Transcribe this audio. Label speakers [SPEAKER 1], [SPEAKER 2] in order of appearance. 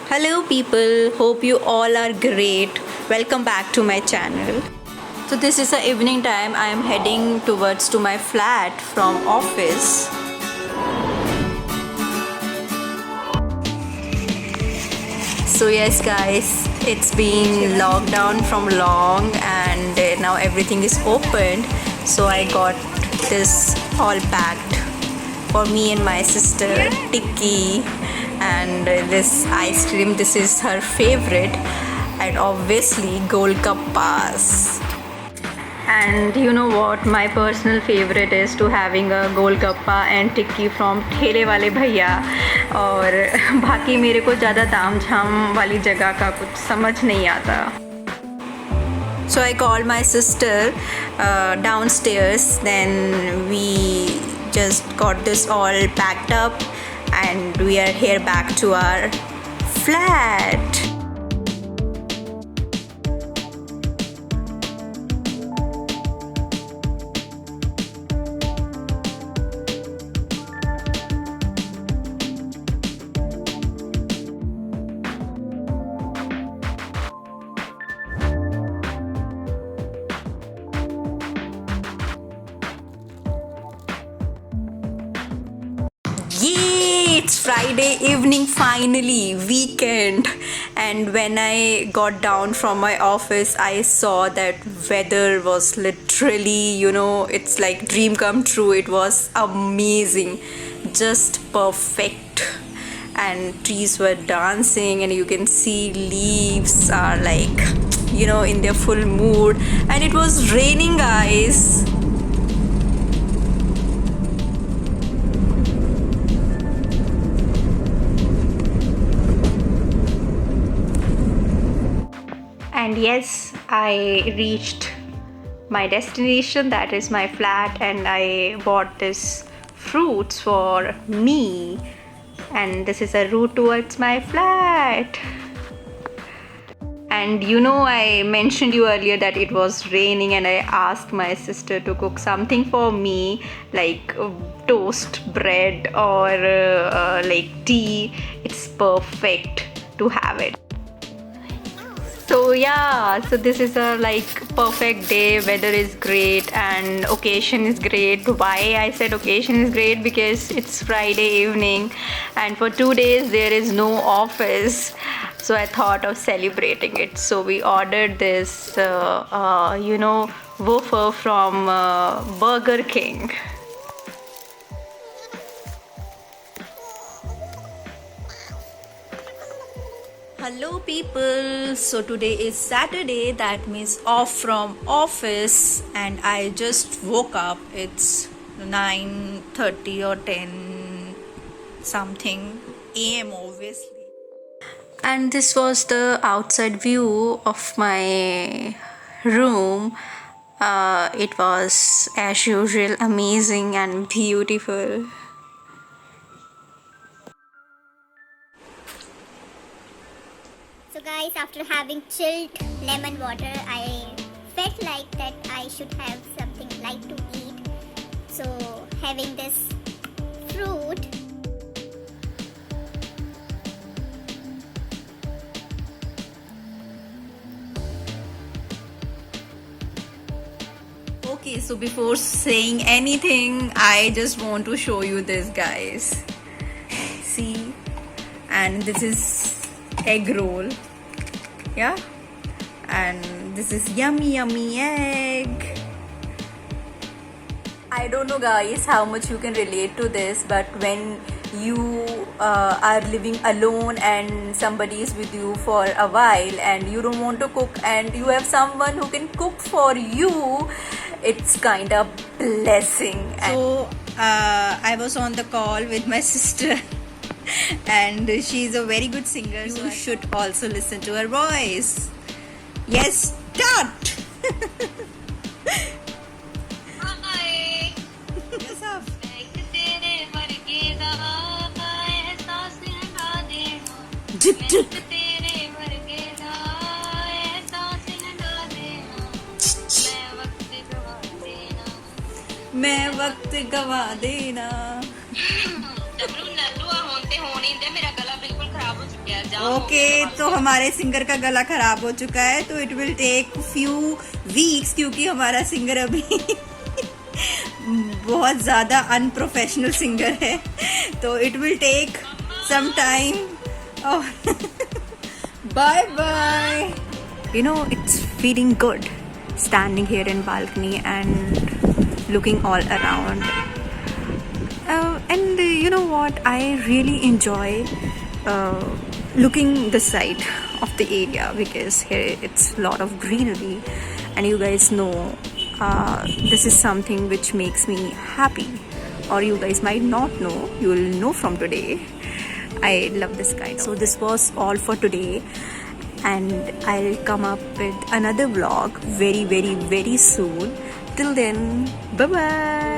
[SPEAKER 1] Hello people, hope you all are great. Welcome back to my channel. So this is the evening time. I am heading towards to my flat from office. So yes guys, it's been locked down from long and now everything is opened. So I got this all packed for me and my sister Tikki, and this ice cream, this is her favorite, and obviously Golgappas. And you know what, my personal favorite is to having a Golgappa and Tikki from ठेले वाले भैया. और बाकी मेरे को ज़्यादा ताम झाम वाली जगह का कुछ समझ नहीं आता. So I called my sister downstairs, then we just got this all packed up and we are here back to our flat. Yay! It's Friday evening finally, weekend. And when I got down from my office, I saw that weather was literally, it's like dream come true. It was amazing, just perfect. And trees were dancing, and you can see leaves are like, in their full mood. And it was raining, guys. And yes, I reached my destination, that is my flat, and I bought this fruits for me, and this is a route towards my flat. And I mentioned you earlier that it was raining, and I asked my sister to cook something for me, like toast bread or like tea. It's perfect to have it. So yeah, so this is a perfect day. Weather is great and occasion is great. Why I said occasion is great? Because it's Friday evening and for 2 days there is no office. So I thought of celebrating it. So we ordered this, wafer from Burger King. Hello people, so today is Saturday, that means off from office, and I just woke up. It's 9:30 or 10 something AM obviously. And this was the outside view of my room. It was as usual amazing and beautiful.
[SPEAKER 2] So guys, after having chilled lemon water, I felt like that I should have something light to eat. So having this fruit.
[SPEAKER 1] Okay, so before saying anything, I just want to show you this, guys. See? And this is egg roll, yeah, and this is yummy egg. I don't know guys how much you can relate to this, but when you are living alone and somebody is with you for a while and you don't want to cook and you have someone who can cook for you, it's kind of blessing. So I was on the call with my sister and she's a very good singer, so you should also listen to her voice. Yes, start.
[SPEAKER 3] Hi.
[SPEAKER 1] What's up? Dip, dip. मैं वक्त गवा देना।
[SPEAKER 3] डबरू नल्लू ਹੁਣ ਤੇ ਹੋਣੀ ਤੇ ਮੇਰਾ ਗਲਾ ਬਿਲਕੁਲ ਖਰਾਬ ਹੋ ਚੁੱਕਿਆ यार जाओ
[SPEAKER 4] ओके तो हमारे सिंगर का गला खराब हो चुका है, तो it will take few weeks, क्योंकि हमारा सिंगर अभी बहुत ज़्यादा अनप्रोफेशनल सिंगर है, तो it will take some time. Bye bye. You know, it's feeling good standing here in balcony and looking all around. And you know what? I really enjoy looking the side of the area, because here it's a lot of greenery, and you guys know this is something which makes me happy, or you guys might not know. You will know from today. I love this guy. So this was all for today, and I'll come up with another vlog very, very, very soon. Till then, bye bye.